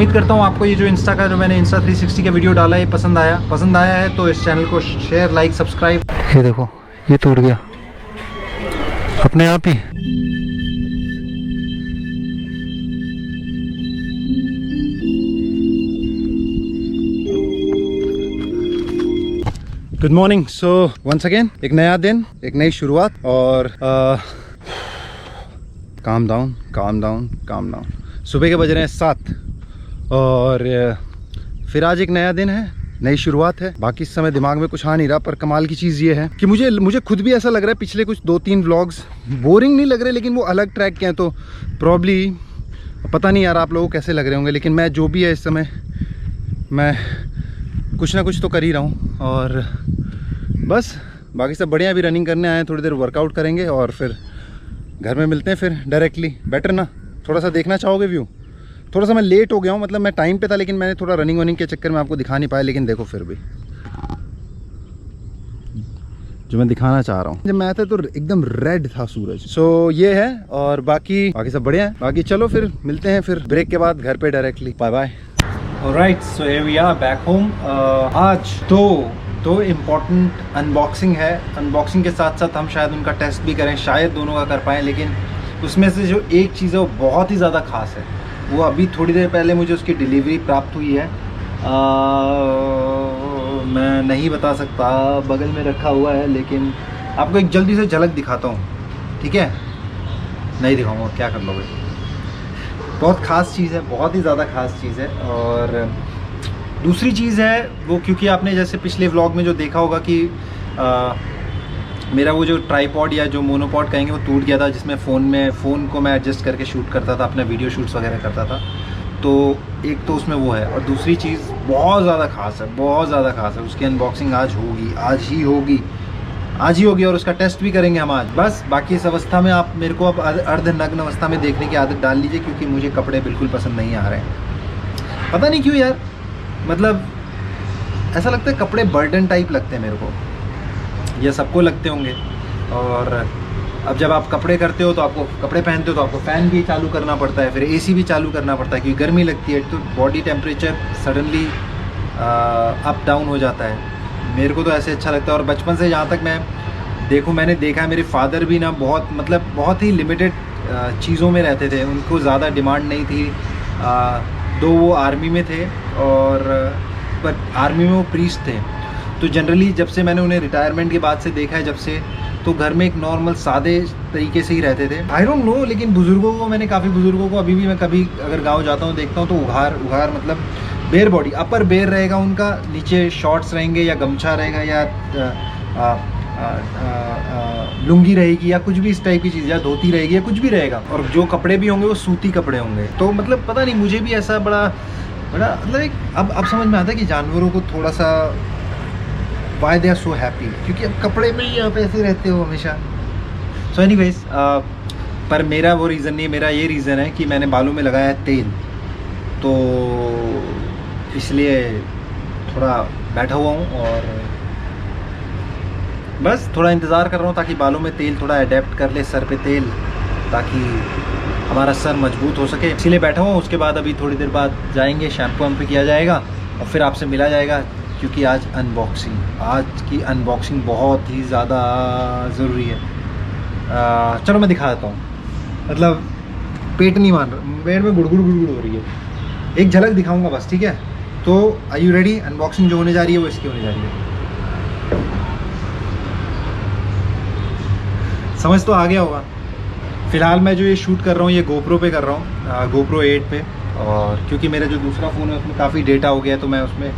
उम्मीद करता हूँ आपको ये जो इंस्टा का जो मैंने इंस्टा 360 का वीडियो डाला है पसंद आया है तो इस चैनल को शेयर लाइक सब्सक्राइब। ये देखो ये टूट गया अपने आप ही। Good morning. So once again एक नया दिन, एक नई शुरुआत और काम डाउन। सुबह के बज रहे हैं 7 और फिर आज एक नया दिन है, नई शुरुआत है। बाकी इस समय दिमाग में कुछ आ नहीं रहा, पर कमाल की चीज़ ये है कि मुझे खुद भी ऐसा लग रहा है पिछले कुछ 2-3 व्लॉग्स बोरिंग नहीं लग रहे, लेकिन वो अलग ट्रैक के हैं तो प्रॉब्ली पता नहीं यार आप लोगों को कैसे लग रहे होंगे। लेकिन मैं जो भी है इस समय मैं कुछ ना कुछ तो कर ही रहा हूँ और बस बाकी सब बढ़िया। अभी रनिंग करने आए हैं, थोड़ी देर वर्कआउट करेंगे और फिर घर में मिलते हैं फिर डायरेक्टली। बेटर ना, थोड़ा सा देखना चाहोगे व्यू? थोड़ा सा मैं लेट हो गया हूँ, मतलब मैं टाइम पे था लेकिन मैंने थोड़ा रनिंग के चक्कर में आपको दिखा नहीं पाया। लेकिन देखो फिर भी जो मैं दिखाना चाह रहा हूँ, जब मैं आया था तो एकदम रेड था सूरज। सो ये है और बाकी सब बढ़िया है। बाकी चलो फिर मिलते हैं फिर ब्रेक के बाद घर पे directly. Bye bye. Alright, so here we are back home. आज दो इम्पॉर्टेंट अनबॉक्सिंग है। अनबॉक्सिंग के साथ साथ हम शायद उनका टेस्ट भी करें, शायद दोनों का कर पाएँ। लेकिन उसमें से जो एक चीज़ है वो बहुत ही ज़्यादा ख़ास है। वो अभी थोड़ी देर पहले मुझे उसकी डिलीवरी प्राप्त हुई है। मैं नहीं बता सकता, बगल में रखा हुआ है, लेकिन आपको एक जल्दी से झलक दिखाता हूँ, ठीक है? नहीं दिखाऊंगा, क्या कर लोगे। बहुत ख़ास चीज़ है, बहुत ही ज़्यादा ख़ास चीज़ है। और दूसरी चीज़ है वो, क्योंकि आपने जैसे पिछले व्लॉग में जो देखा होगा कि मेरा वो जो ट्राईपॉड या जो मोनोपॉड कहेंगे वो टूट गया था, जिसमें फ़ोन को मैं एडजस्ट करके शूट करता था, अपना वीडियो शूट्स वगैरह करता था। तो एक तो उसमें वो है, और दूसरी चीज़ बहुत ज़्यादा ख़ास है, बहुत ज़्यादा ख़ास है। उसकी अनबॉक्सिंग आज ही होगी और उसका टेस्ट भी करेंगे हम आज। बस बाकी इस अवस्था में आप मेरे को अब अर्धनग्न अवस्था में देखने की आदत डाल लीजिए, क्योंकि मुझे कपड़े बिल्कुल पसंद नहीं आ रहे हैं। पता नहीं क्यों यार, मतलब ऐसा लगता है कपड़े बर्डन टाइप लगते हैं मेरे को, ये सबको लगते होंगे। और अब जब आप कपड़े करते हो तो आपको कपड़े पहनते हो तो आपको फ़ैन भी चालू करना पड़ता है, फिर एसी भी चालू करना पड़ता है, क्योंकि गर्मी लगती है तो body temperature suddenly up down हो जाता है। मेरे को तो ऐसे अच्छा लगता है। और बचपन से जहाँ तक मैं मैंने देखा है, मेरे फादर भी ना बहुत ही लिमिटेड चीज़ों में रहते थे, उनको ज़्यादा डिमांड नहीं थी। दो वो आर्मी में थे और पर आर्मी में वो प्रीस्ट थे, तो जनरली जब से मैंने उन्हें रिटायरमेंट के बाद से देखा है, जब से, तो घर में एक नॉर्मल सादे तरीके से ही रहते थे। आई डोंट नो, लेकिन बुज़ुर्गों को मैंने काफ़ी बुज़ुर्गों को अभी भी मैं कभी अगर गांव जाता हूँ देखता हूँ तो उघार मतलब बेर बॉडी, अपर बेर रहेगा उनका, नीचे शॉर्ट्स रहेंगे या गमछा रहेगा या लुंगी रहेगी या कुछ भी इस टाइप की चीज़, या धोती रहेगी या कुछ भी रहेगा। और जो कपड़े भी होंगे वो सूती कपड़े होंगे। तो मतलब पता नहीं, मुझे भी ऐसा बड़ा मतलब एक अब समझ में आता है कि जानवरों को थोड़ा सा why they are so happy, क्योंकि अब कपड़े में ही आप ऐसे रहते हो हमेशा। सो एनीवेज, पर मेरा वो रीज़न नहीं, मेरा ये रीज़न है कि मैंने बालों में लगाया है तेल, तो इसलिए थोड़ा बैठा हुआ हूँ और बस थोड़ा इंतज़ार कर रहा हूँ ताकि बालों में तेल थोड़ा अडेप्ट कर ले, सर पे तेल, ताकि हमारा सर मजबूत हो सके, इसीलिए बैठा हुआ हूँ। उसके बाद अभी थोड़ी देर बाद जाएंगे, शैम्पू वैम्पू किया जाएगा और फिर आपसे मिला जाएगा, क्योंकि आज की अनबॉक्सिंग बहुत ही ज़्यादा ज़रूरी है। चलो मैं दिखा देता हूँ, मतलब पेट नहीं मान रहा, पेट में गुड़गुड़ हो रही है, एक झलक दिखाऊंगा बस, ठीक है? तो आर यू रेडी? अनबॉक्सिंग जो होने जा रही है वो इसकी होने जा रही है। समझ तो आ गया होगा। फ़िलहाल मैं जो ये शूट कर रहा हूँ ये GoPro पे कर रहा हूँ, GoPro 8 पे, और क्योंकि मेरा जो दूसरा फ़ोन है उसमें काफ़ी डेटा हो गया है तो मैं उसमें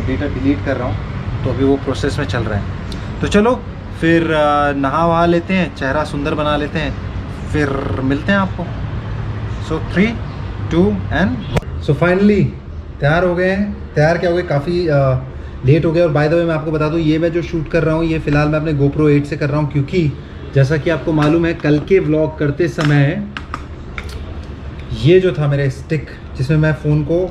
डेटा डिलीट कर रहा हूँ, तो अभी वो प्रोसेस में चल रहा है। तो चलो फिर नहा वहा लेते हैं, चेहरा सुंदर बना लेते हैं, फिर मिलते हैं आपको। सो 3, 2 एंड सो फाइनली तैयार हो गए हैं। तैयार क्या हो गए, काफ़ी लेट हो गया। और बाय द वे मैं आपको बता दूँ, ये मैं जो शूट कर रहा हूँ ये फ़िलहाल मैं अपने GoPro 8 से कर रहा हूँ, क्योंकि जैसा कि आपको मालूम है कल के व्लॉग करते समय ये जो था मेरा स्टिक जिसमें मैं फ़ोन को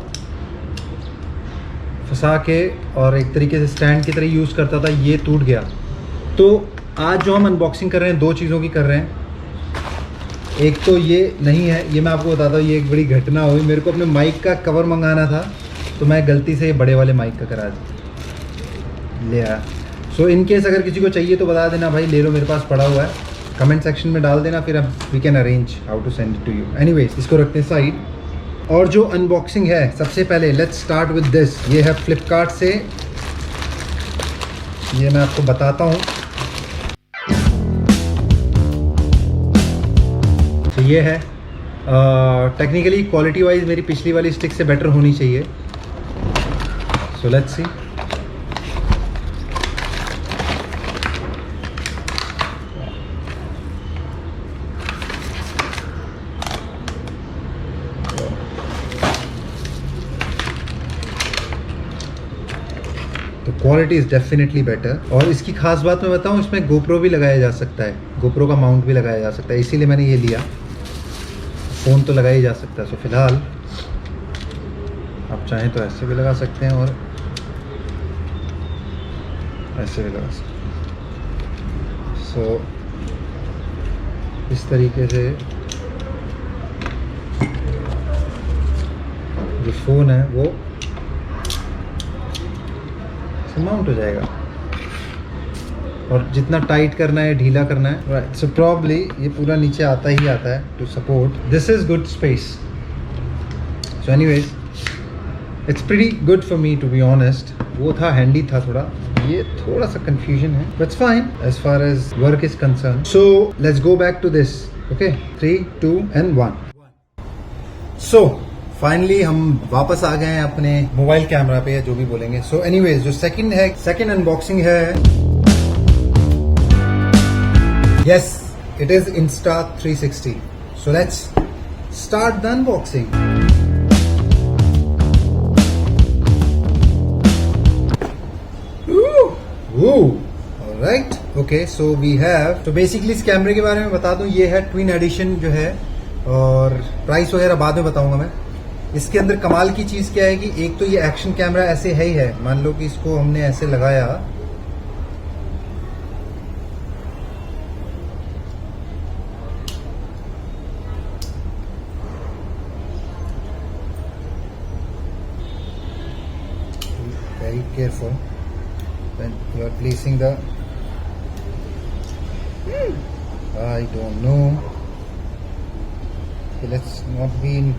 फंसा के और एक तरीके से स्टैंड की तरह यूज़ करता था, ये टूट गया। तो आज जो हम अनबॉक्सिंग कर रहे हैं दो चीज़ों की कर रहे हैं। एक तो ये नहीं है, ये मैं आपको बताता हूँ, ये एक बड़ी घटना हुई। मेरे को अपने माइक का कवर मंगाना था, तो मैं गलती से बड़े वाले माइक का करा ले आया। सो इन केस अगर किसी को चाहिए तो बता देना भाई, ले लो, मेरे पास पड़ा हुआ है। कमेंट सेक्शन में डाल देना, फिर हम we can arrange how to send it to you. Anyways, इसको रखते हैं साइड। और जो अनबॉक्सिंग है, सबसे पहले लेट्स स्टार्ट विद दिस। ये है फ्लिपकार्ट से, ये मैं आपको बताता हूँ। तो ये है, टेक्निकली क्वालिटी वाइज मेरी पिछली वाली स्टिक से बेटर होनी चाहिए। सो लेट्स सी। तो क्वालिटी इज़ डेफिनेटली बेटर। और इसकी खास बात मैं बताऊं, इसमें गोप्रो भी लगाया जा सकता है, गोप्रो का माउंट भी लगाया जा सकता है, इसीलिए मैंने ये लिया। फ़ोन तो लगाया ही जा सकता है। सो फिलहाल आप चाहें तो ऐसे भी लगा सकते हैं और ऐसे भी लगा सकते हैं। सो इस तरीके से जो फ़ोन है वो माउंट हो जाएगा। और जितना टाइट करना है, ढीला करना है, राइट। सो प्रॉब्ली ये पूरा नीचे आता ही आता है to support. This is good space. So anyways, it's pretty good for me to be honest. वो था हैंडी था थोड़ा, ये थोड़ा सा कंफ्यूजन है, but it's fine as far as work is concerned. So let's go back to this. Okay, 3, 2 and 1। So finally हम वापस आ गए हैं अपने मोबाइल कैमरा पे, या जो भी बोलेंगे। सो एनीवेज, जो सेकंड अनबॉक्सिंग है, yes, it is Insta360। So let's start the unboxing. Alright, okay. So we have, तो बेसिकली इस कैमरे के बारे में बता दूं, ये है ट्विन एडिशन जो है, और प्राइस वगैरह बाद में बताऊंगा मैं। इसके अंदर कमाल की चीज क्या है कि एक तो ये एक्शन कैमरा ऐसे है ही है। मान लो कि इसको हमने ऐसे लगाया, very careful when you are placing the, I don't know, let's not be in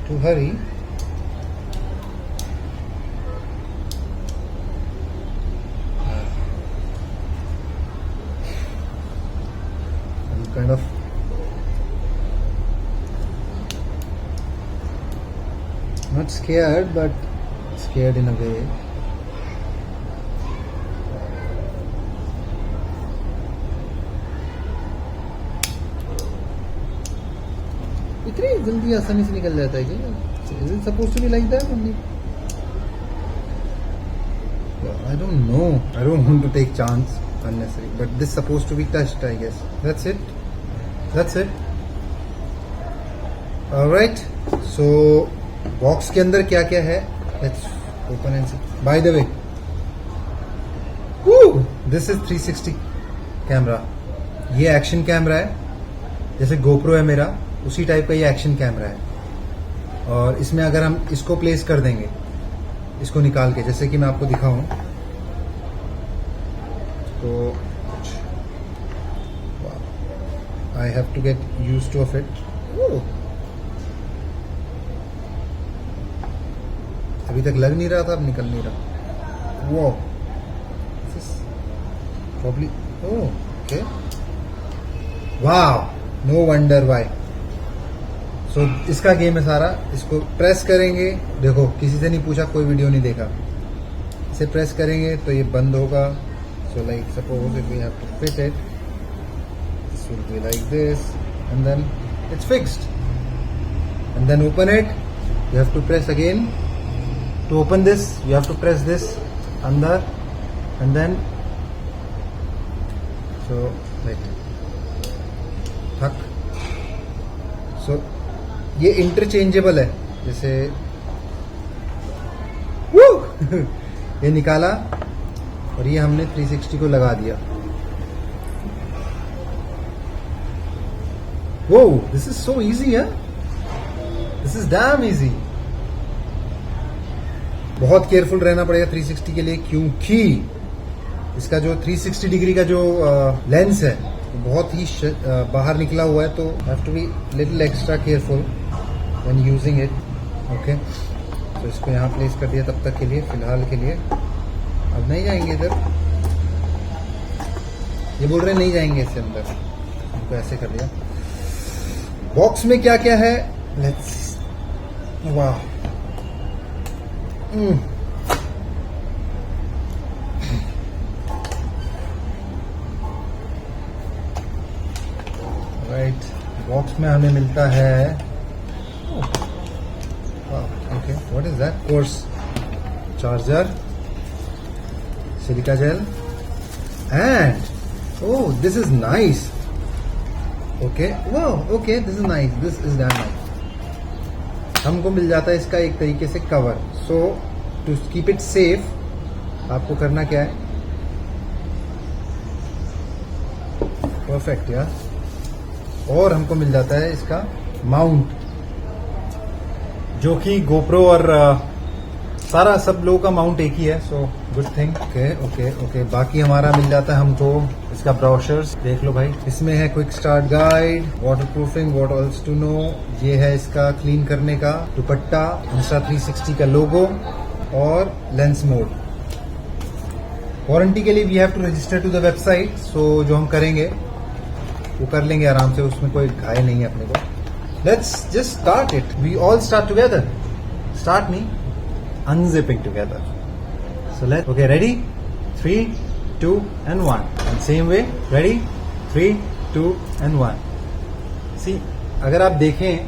to hurry. I'm kind of not scared, but scared in a way. इतनी जल्दी आसानी से निकल जाता है क्या? Is it supposed to be like that only? I don't know. I don't want to take chance unnecessary. But this supposed to be touched, I guess. That's it. That's it. Alright. So box के अंदर क्या क्या है? Let's open and see. By the way, this is 360 camera. ये action camera है, जैसे GoPro है मेरा, उसी टाइप का ये एक्शन कैमरा है। और इसमें अगर हम इसको प्लेस कर देंगे, इसको निकाल के, जैसे कि मैं आपको दिखाऊं, तो I have to get used to of it. अभी तक लग नहीं रहा था, अब निकल नहीं रहा। वो probably, okay, wow, no wonder why. So इसका गेम है सारा। इसको प्रेस करेंगे, देखो किसी से नहीं पूछा, कोई वीडियो नहीं देखा। इसे प्रेस करेंगे तो ये बंद होगा। So like suppose if we have to fit it, this will be like this and then it's fixed. And then open it, you have to press again to open this, you have to press this अंदर and then, so like tuck. So ये interchangeable है, जैसे ये निकाला और ये हमने 360 को लगा दिया। वो दिस इज सो इजी है, दिस इज डैम इजी। बहुत केयरफुल रहना पड़ेगा 360 के लिए, क्योंकि इसका जो 360 डिग्री का जो लेंस है बहुत ही बाहर निकला हुआ है, तो have to be little extra careful when using it. Okay, तो इसको यहाँ प्लेस कर दिया तब तक के लिए, फिलहाल के लिए। अब नहीं जाएंगे इधर, ये बोल रहे नहीं जाएंगे इसके अंदर, उनको ऐसे कर दिया। बॉक्स में क्या क्या है, लेट्स, वाह, राइट। बॉक्स में हमें मिलता है, okay, what is that, course charger, silica gel, and oh this is nice. Okay, वाह, okay, this is nice, this is damn nice. हमको मिल जाता है इसका एक तरीके से cover. So to keep it safe आपको करना क्या है, परफेक्ट यार। और हमको मिल जाता है इसका माउंट, जो कि गोप्रो और सारा सब लोगों का माउंट एक ही है, so good thing. Okay okay okay, बाकी हमारा मिल जाता है हमको इसका ब्रोशर्स, देख लो भाई, इसमें है quick start guide, waterproofing, what else to know, ये है इसका क्लीन करने का दुपट्टा, Insta360 का लोगो और लेंस मोड। वारंटी के लिए we have to register to the website, so जो हम करेंगे वो कर लेंगे आराम से, उसमें कोई घाय नहीं है अपने को। Let's just start it, we all start together, start me unzipping together. So okay, ready? 3, 2 and 1. And same way, ready? 3, 2 and 1. See, अगर आप देखें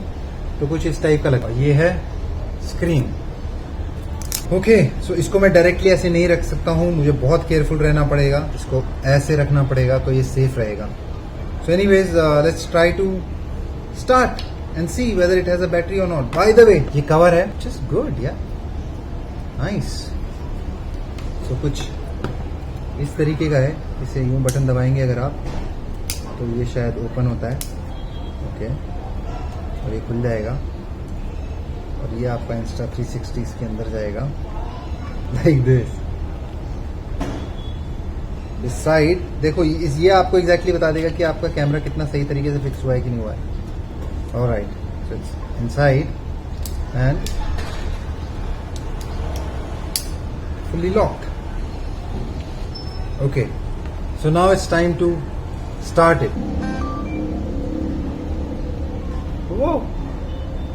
तो कुछ इस टाइप का लगा, ये है स्क्रीन। ओके, सो इसको मैं डायरेक्टली ऐसे नहीं रख सकता हूँ, मुझे बहुत केयरफुल रहना पड़ेगा, इसको ऐसे रखना पड़ेगा तो ये सेफ रहेगा। So anyways, let's try to start and see whether it has a battery और नॉट। बाय द वे, ये कवर है, जस्ट गुड यार, नाइस। सो कुछ इस तरीके का है, इसे यूं बटन दबाएंगे अगर आप, तो ये शायद ओपन होता है, ओके, और ये खुल जाएगा, और ये आपका Insta360 इसके अंदर जाएगा, लाइक दिस। दिस साइड देखो, ये आपको एग्जैक्टली बता देगा कि आपका कैमरा कितना सही तरीके से फिक्स हुआ है कि नहीं हुआ है। Alright, so it's inside and fully locked. Okay, so now it's time to start it. Whoa.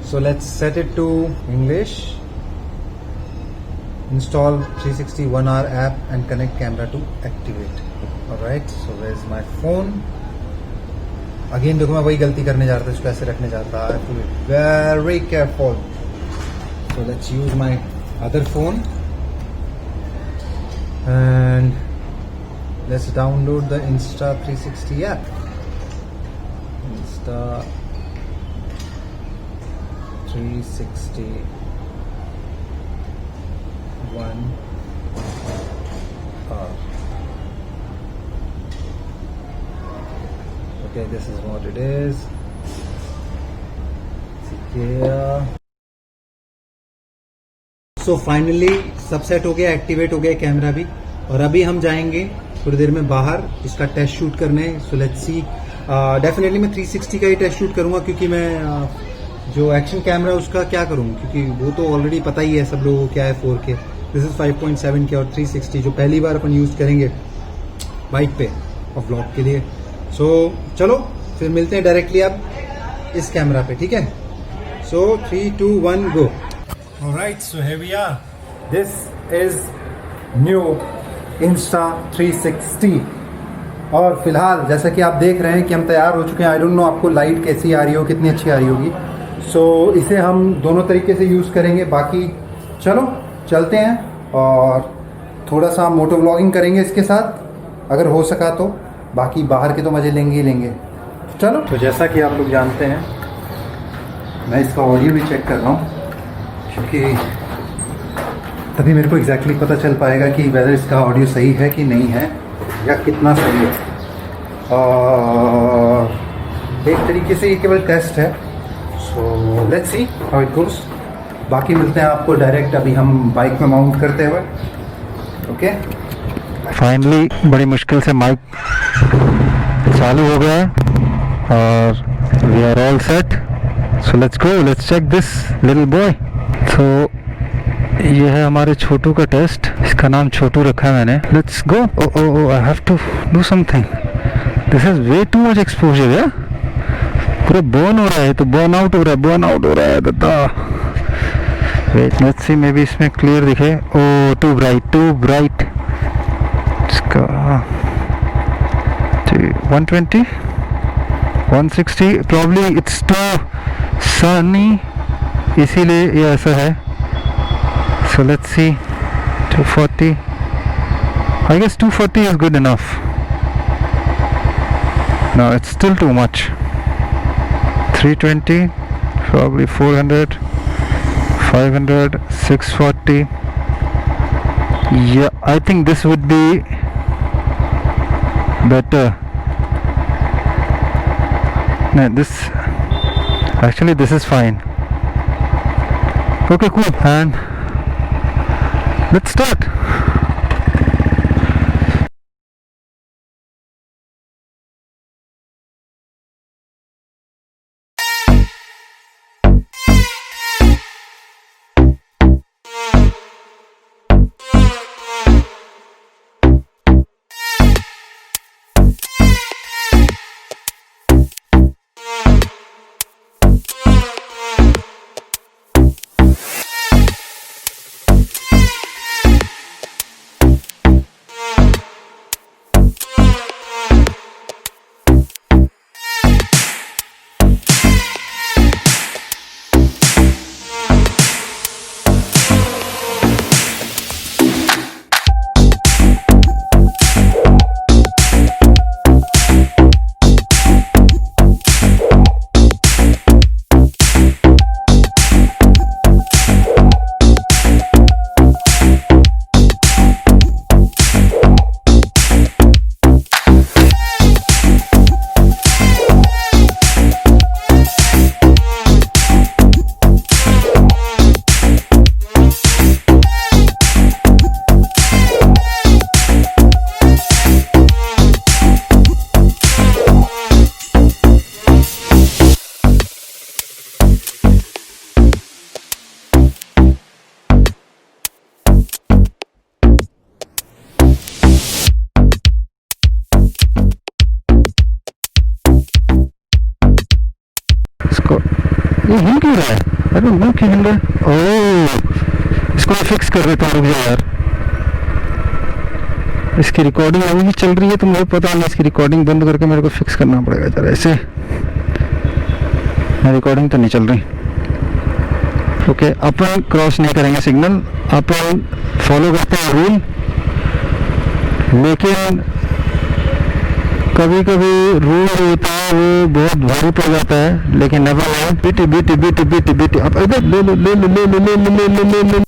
So let's set it to English. Install 360 1 hour app and connect camera to activate. Alright, so where's my phone? Again देखो, मैं वही गलती करने जा रहा था, इसको ऐसे रखने जाता है, to be very careful. So let's use my other phone. And let's download the Insta360 app. Insta360 1 hour. Okay, this is what it is. Secure. So finally सब सेट हो गया, एक्टिवेट हो गया कैमरा भी, और अभी हम जाएंगे थोड़ी देर में बाहर इसका टेस्ट शूट करने। सो लेट्स सी, डेफिनेटली मैं 360 का ही टेस्ट शूट करूंगा, क्योंकि मैं जो एक्शन कैमरा है उसका क्या करूँ, क्योंकि वो तो ऑलरेडी पता ही है सब लोगों को क्या है 4K। दिस इज 5.7 के, और 360 जो पहली बार अपन यूज करेंगे बाइक पे और व्लॉग के लिए। सो चलो फिर मिलते हैं डायरेक्टली अब इस कैमरा पे, ठीक है। सो 3, 2, 1 गो। Alright, so here we are. This is new Insta360, और फिलहाल जैसा कि आप देख रहे हैं कि हम तैयार हो चुके हैं। आई डोंट नो आपको लाइट कैसी आ रही हो, कितनी अच्छी आ रही होगी। सो इसे हम दोनों तरीके से यूज़ करेंगे। बाकी चलो चलते हैं और थोड़ा सा मोटो व्लॉगिंग करेंगे इसके साथ, अगर हो सका तो। बाकी बाहर के तो मज़े लेंगे ही लेंगे। चलो, तो जैसा कि आप लोग जानते हैं, मैं इसका ऑडियो भी चेक कर रहा हूँ, क्योंकि तभी मेरे को एग्जैक्टली पता चल पाएगा कि वेदर इसका ऑडियो सही है कि नहीं है, या कितना सही है। एक तरीके से ये केवल टेस्ट है। So let's see how it goes. बाकी मिलते हैं आपको डायरेक्ट अभी हम बाइक में माउंट करते हुए। ओके, फाइनली बड़ी मुश्किल से माइक चालू हो गया है और we are all set. So let's go, let's check this little boy. तो ये है हमारे छोटू का टेस्ट, इसका नाम छोटू रखा है मैंने। Let's go. Oh I have to do something, this is way too much exposure है, पूरा बर्न हो रहा है, तो बर्न आउट हो रहा है, बर्न आउट हो रहा है दादा। Wait, let's see, maybe इसमें क्लियर दिखे। Oh too bright, too bright. इसका 120 160 प्रॉब्ली, इट्स टू सनी, इसीलिए ये ऐसा है। So let's see 240, I guess 240 is good enough. No, it's still too much. 320, probably 400, 500, 640. Yeah, I think this would be better. No, this is fine. Okay, cool. And let's start. ये हिल क्यों रहा है? अरे मुंह क्यों हिल रहा है? ओह, इसको मैं फिक्स कर देता हूँ, रुक जाओ यार। इसकी रिकॉर्डिंग अभी भी चल रही है तो मुझे पता नहीं, इसकी रिकॉर्डिंग बंद करके मेरे को फिक्स करना पड़ेगा जरा। ऐसे रिकॉर्डिंग तो नहीं चल रही। ओके, अपन क्रॉस नहीं करेंगे सिग्नल, अपन फॉलो करते हैं रूल। लेकिन कभी कभी रूल जो होता है वो बहुत भारी पड़ जाता है, लेकिन never mind. BT BT BT BT BT, अब इधर ले लो ले लो ले लो ले लो ले लो ले लो।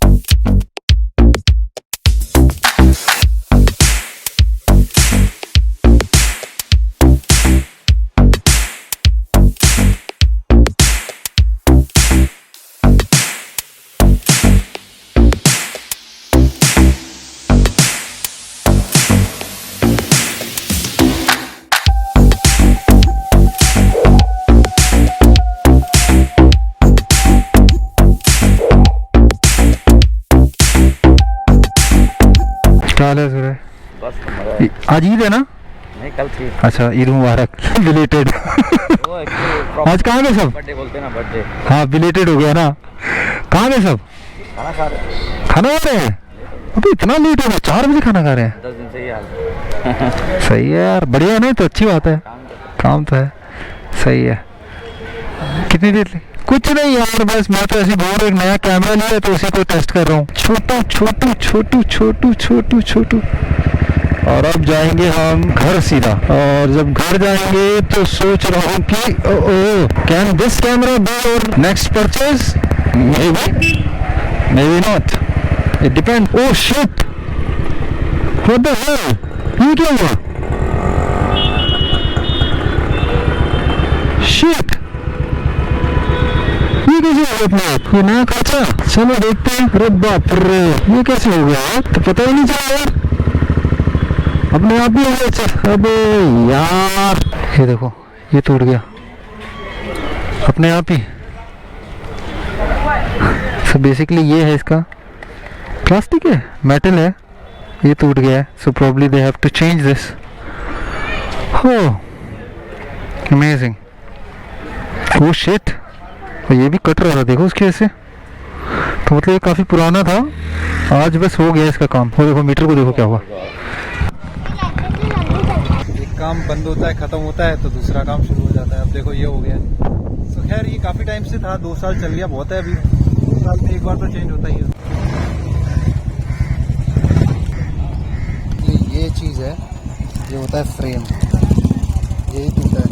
आज ईद है ना? नहीं, कल थी। अच्छा, ईद मुबारक, बिलेटेड। आज कहाँ गए सब? बर्थडे बोलते ना, बर्थडे। हाँ, बिलेटेड हो गया ना। कहाँ गए सब? खाना खा रहे हैं। खाना खा रहे हैं? अभी इतना लेट हो गया, 4 बजे खाना खा रहे हैं? 10 दिन से ही हाल। सही है यार, बढ़िया है, नहीं तो अच्छी बात है, काम तो है। सही है। कितनी देर ली? कुछ नहीं यार, बस मैं तो ऐसे बोल, एक नया कैमरा लिया तो उसी को टेस्ट कर रहा हूँ। छोटू छोटू छोटू छोटू छोटू छोटू। और अब जाएंगे हम घर सीधा, और जब घर जाएंगे तो सोच रहा हूँ कि can this camera be your next purchase? May be not, it depend. Oh shit, what the hell, ये क्या हुआ? शिट, ये कैसे हो गया अपने आप? ये नया खर्चा, चलो देखते हैं। अरे बाप रे, ये कैसे हो गया यार? तो पता ही नहीं चला यार, अपने आप ही हो गया। अच्छा, अबे यार, ये देखो, ये टूट गया अपने आप ही। सो बेसिकली ये है, इसका प्लास्टिक है, मेटल है, ये टूट गया है। So probably they have to change this. Oh, amazing. Oh shit, और ये भी कट रहा था, देखो उसके ऐसे। तो मतलब ये काफ़ी पुराना था, आज बस हो गया इसका काम। वो देखो मीटर को, देखो क्या हुआ। एक काम बंद होता है, ख़त्म होता है, तो दूसरा काम शुरू हो जाता है। अब देखो ये हो गया। तो खैर ये काफ़ी टाइम से था, 2 साल चल गया, बहुत है अभी। 2 साल में एक बार तो चेंज होता ही है। ये चीज़ है, ये होता है फ्रेम, यही टूटा है।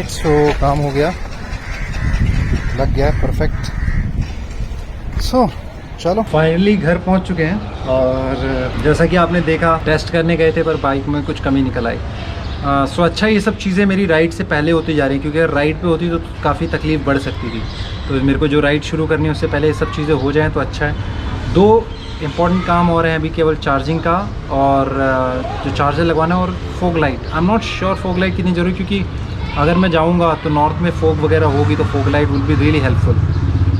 सो काम हो गया, लग गया परफेक्ट। सो चलो फाइनली घर पहुंच चुके हैं। और जैसा कि आपने देखा, टेस्ट करने गए थे पर बाइक में कुछ कमी निकल आई। सो अच्छा, ये सब चीज़ें मेरी राइड से पहले होती जा रही, क्योंकि अगर राइड पे होती तो काफ़ी तकलीफ़ बढ़ सकती थी। तो मेरे को जो राइड शुरू करनी है उससे पहले ये सब चीज़ें हो जाएँ तो अच्छा है। 2 इम्पॉर्टेंट काम हो रहे हैं अभी, केवल चार्जिंग का और जो चार्जर लगवाना है, और fog light. I am not sure fog light कितनी ज़रूरी, क्योंकि अगर मैं जाऊंगा तो नॉर्थ में फोग वगैरह होगी, तो fog light will be really helpful.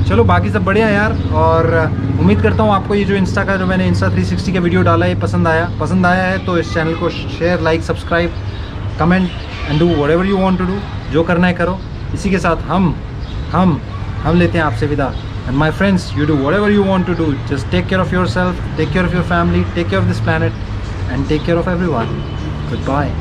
चलो बाकी सब बढ़िया यार। और उम्मीद करता हूँ आपको ये जो इंस्टा का, जो मैंने इंस्टा 360 का वीडियो डाला है, ये पसंद आया है। तो इस चैनल को share, like, subscribe, comment and do whatever you want to do. जो करना है करो। इसी के साथ हम लेते हैं आपसे विदा। And my friends, you do whatever you want to do. Just take care of yourself, take care of your family, take care of this planet and take care of everyone. Good bye.